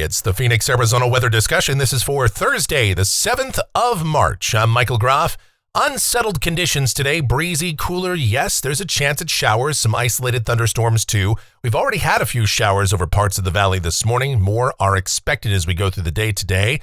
It's the Phoenix, Arizona weather discussion. This is for Thursday, the 7th of March. I'm Michael Groff. Unsettled conditions today, breezy, cooler. Yes, there's a chance at showers, some isolated thunderstorms too. We've already had a few showers over parts of the valley this morning. More are expected as we go through the day today,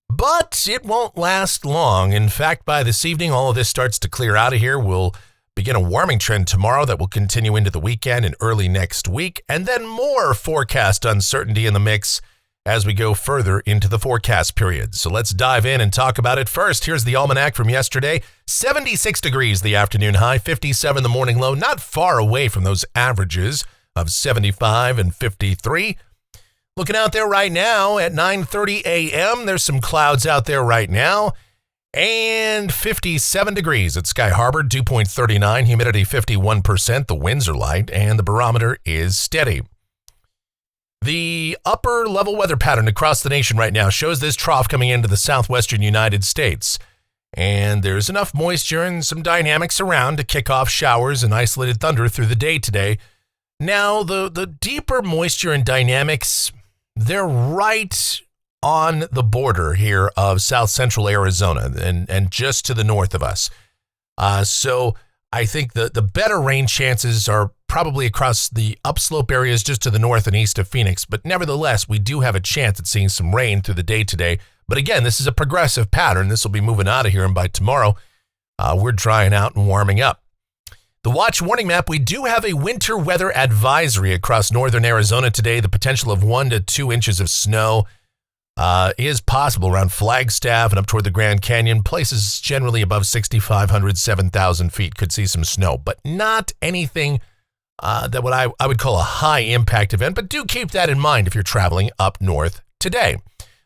but it won't last long. In fact, by this evening, all of this starts to clear out of here. We'll begin a warming trend tomorrow that will continue into the weekend and early next week, and then more forecast uncertainty in the mix as we go further into the forecast period. So let's dive in and talk about it first. Here's the almanac from yesterday. 76 degrees the afternoon high, 57 the morning low, not far away from those averages of 75 and 53. Looking out there right now at 9:30 a.m., there's some clouds out there right now, and 57 degrees at Sky Harbor, dew point 39, humidity 51%, the winds are light, and the barometer is steady. The upper level weather pattern across the nation right now shows this trough coming into the southwestern United States. And there's enough moisture and some dynamics around to kick off showers and isolated thunder through the day today. Now, the deeper moisture and dynamics, they're right on the border here of south central Arizona and just to the north of us. So I think the better rain chances are probably across the upslope areas just to the north and east of Phoenix. But nevertheless, we do have a chance at seeing some rain through the day today. But again, this is a progressive pattern. This will be moving out of here, and by tomorrow, we're drying out and warming up. The watch warning map, we do have a winter weather advisory across northern Arizona today. The potential of 1 to 2 inches of snow is possible around Flagstaff and up toward the Grand Canyon. Places generally above 6,500, 7,000 feet could see some snow, but not anything that what I would call a high impact event, but do keep that in mind if you're traveling up north today.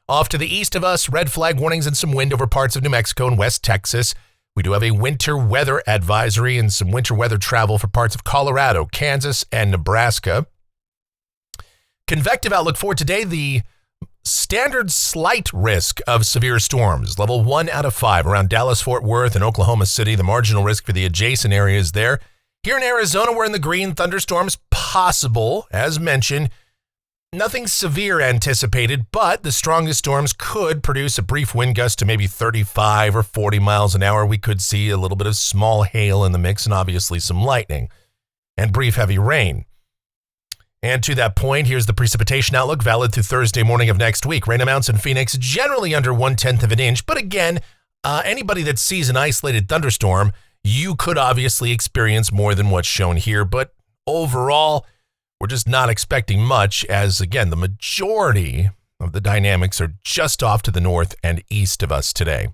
Off to the east of us, red flag warnings and some wind over parts of New Mexico and West Texas. We do have a winter weather advisory and some winter weather travel for parts of Colorado, Kansas, and Nebraska. Convective outlook for today, the standard slight risk of severe storms, level 1 out of 5 around Dallas, Fort Worth, and Oklahoma City. The marginal risk for the adjacent areas there. Here in Arizona, we're in the green. Thunderstorms possible, as mentioned. Nothing severe anticipated, but the strongest storms could produce a brief wind gust to maybe 35 or 40 miles an hour. We could see a little bit of small hail in the mix and obviously some lightning and brief heavy rain. And to that point, here's the precipitation outlook valid through Thursday morning of next week. Rain amounts in Phoenix generally under 1/10 of an inch, but again, anybody that sees an isolated thunderstorm, you could obviously experience more than what's shown here, but overall, we're just not expecting much as, again, the majority of the dynamics are just off to the north and east of us today.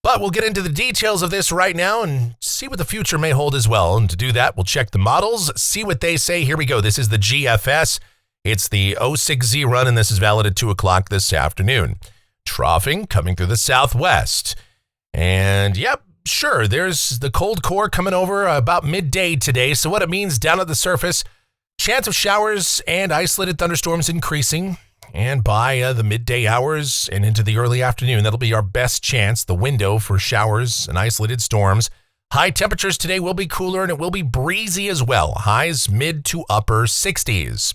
But we'll get into the details of this right now and see what the future may hold as well. And to do that, we'll check the models, see what they say. Here we go. This is the GFS. It's the 06Z run, and this is valid at 2 o'clock this afternoon. Troughing coming through the southwest. And, yep. Sure, there's the cold core coming over about midday today. So what it means down at the surface, chance of showers and isolated thunderstorms increasing. And by the midday hours and into the early afternoon, that'll be our best chance, the window for showers and isolated storms. High temperatures today will be cooler and it will be breezy as well. Highs mid to upper 60s.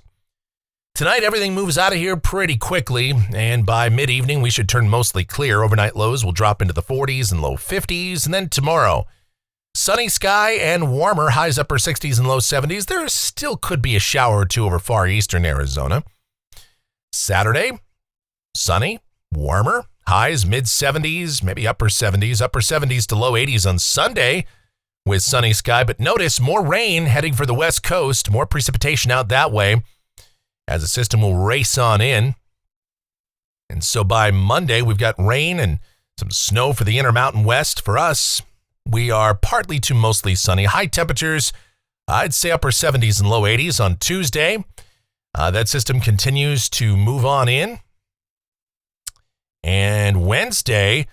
Tonight, everything moves out of here pretty quickly, and by mid-evening, we should turn mostly clear. Overnight lows will drop into the 40s and low 50s, and then tomorrow, sunny sky and warmer, highs upper 60s and low 70s. There still could be a shower or two over far eastern Arizona. Saturday, sunny, warmer, highs mid-70s, maybe upper 70s to low 80s on Sunday with sunny sky. But notice more rain heading for the west coast, more precipitation out that way, as the system will race on in. And so by Monday, we've got rain and some snow for the Intermountain West. For us, we are partly to mostly sunny. High temperatures, I'd say upper 70s and low 80s on Tuesday. That system continues to move on in. And Wednesday,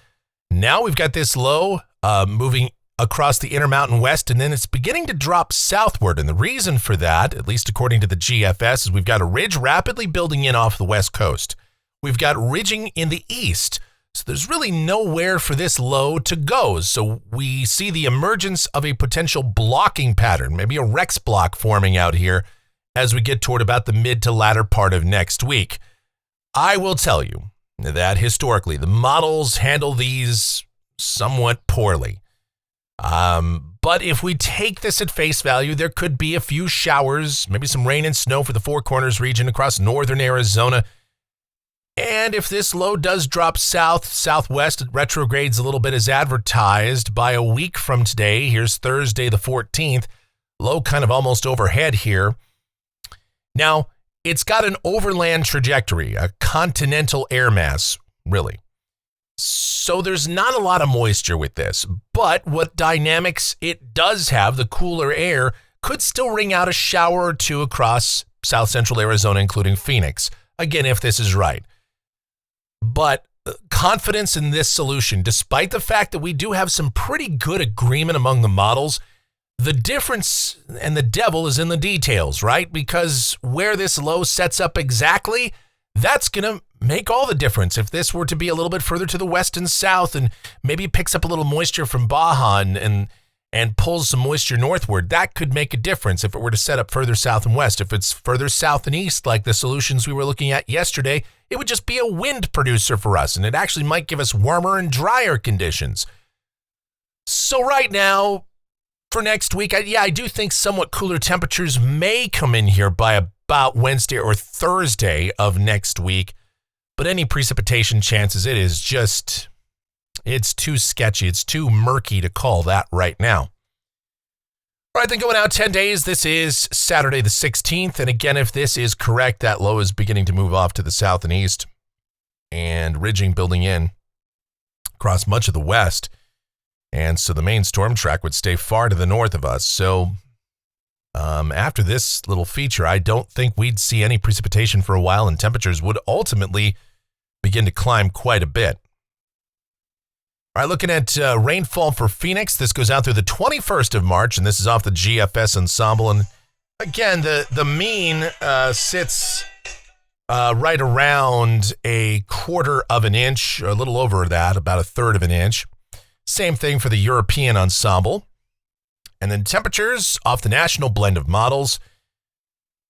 now we've got this low moving across the Intermountain West, and then it's beginning to drop southward. And the reason for that, at least according to the GFS, is we've got a ridge rapidly building in off the west coast. We've got ridging in the east. So there's really nowhere for this low to go. So we see the emergence of a potential blocking pattern, maybe a Rex block forming out here as we get toward about the mid to latter part of next week. I will tell you that historically, the models handle these somewhat poorly. But if we take this at face value, there could be a few showers, maybe some rain and snow for the Four Corners region across northern Arizona. And if this low does drop southwest, it retrogrades a little bit as advertised by a week from today. Here's Thursday the 14th. Low kind of almost overhead here. Now, it's got an overland trajectory, a continental air mass, really. So there's not a lot of moisture with this, but what dynamics it does have, the cooler air, could still ring out a shower or two across south central Arizona, including Phoenix. Again, if this is right. But confidence in this solution, despite the fact that we do have some pretty good agreement among the models, the difference and the devil is in the details, right? Because where this low sets up exactly, that's going to make all the difference. If this were to be a little bit further to the west and south and maybe picks up a little moisture from Baja and pulls some moisture northward, that could make a difference if it were to set up further south and west. If it's further south and east, like the solutions we were looking at yesterday, it would just be a wind producer for us, and it actually might give us warmer and drier conditions. So right now, for next week, I do think somewhat cooler temperatures may come in here by about Wednesday or Thursday of next week. But any precipitation chances, it's too sketchy. It's too murky to call that right now. All right, then going out 10 days, this is Saturday the 16th. And again, if this is correct, that low is beginning to move off to the south and east and ridging building in across much of the west. And so the main storm track would stay far to the north of us. So after this little feature, I don't think we'd see any precipitation for a while, and temperatures would ultimately begin to climb quite a bit. All right, looking at rainfall for Phoenix, this goes out through the 21st of March, and this is off the GFS ensemble. And again, the mean sits right around a quarter of an inch, or a little over that, about a third of an inch. Same thing for the European ensemble. And then temperatures off the national blend of models.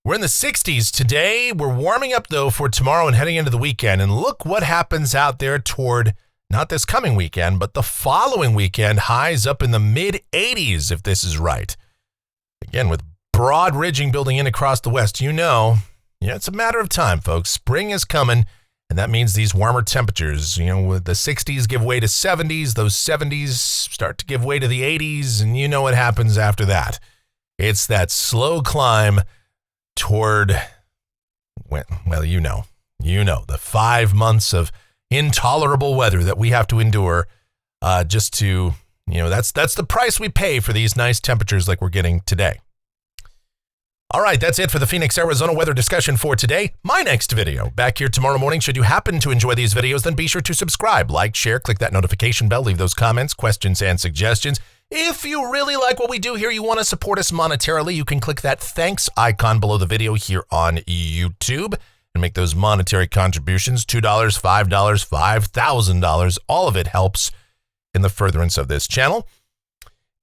We're in the 60s today. We're warming up, though, for tomorrow and heading into the weekend. And look what happens out there toward not this coming weekend, but the following weekend. Highs up in the mid-80s, if this is right. Again, with broad ridging building in across the west, it's a matter of time, folks. Spring is coming. And that means these warmer temperatures, with the 60s give way to 70s, those 70s start to give way to the 80s, and you know what happens after that. It's that slow climb toward, the 5 months of intolerable weather that we have to endure just to, that's the price we pay for these nice temperatures like we're getting today. All right, that's it for the Phoenix, Arizona weather discussion for today. My next video, back here tomorrow morning. Should you happen to enjoy these videos, then be sure to subscribe, like, share, click that notification bell, leave those comments, questions, and suggestions. If you really like what we do here, you want to support us monetarily, you can click that thanks icon below the video here on YouTube and make those monetary contributions, $2, $5, $5,000. All of it helps in the furtherance of this channel.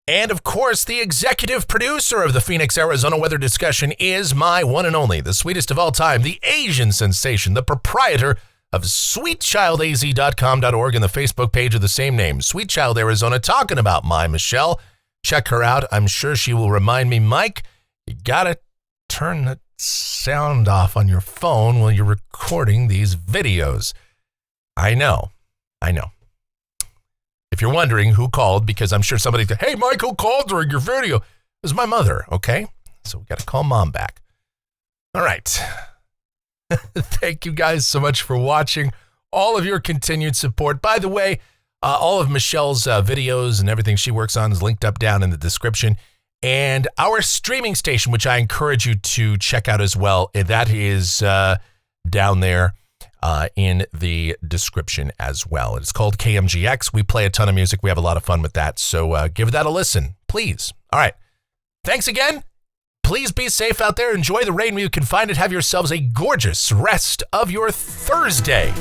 And, of course, the executive producer of the Phoenix, Arizona weather discussion is my one and only, the sweetest of all time, the Asian sensation, the proprietor of sweetchildaz.com.org and the Facebook page of the same name, Sweet Child Arizona, talking about my Michelle. Check her out. I'm sure she will remind me, Mike, you got to turn the sound off on your phone while you're recording these videos. I know. If you're wondering who called, because I'm sure somebody said, hey, Mike, who called during your video? It was my mother, okay? So we got to call Mom back. All right. Thank you guys so much for watching. All of your continued support. By the way, all of Michelle's videos and everything she works on is linked up down in the description. And our streaming station, which I encourage you to check out as well, that is down there. In the description as well. It's called KMGX. We play a ton of music. We have a lot of fun with that. So give that a listen, please. All right. Thanks again. Please be safe out there. Enjoy the rain where you can find it. Have yourselves a gorgeous rest of your Thursday.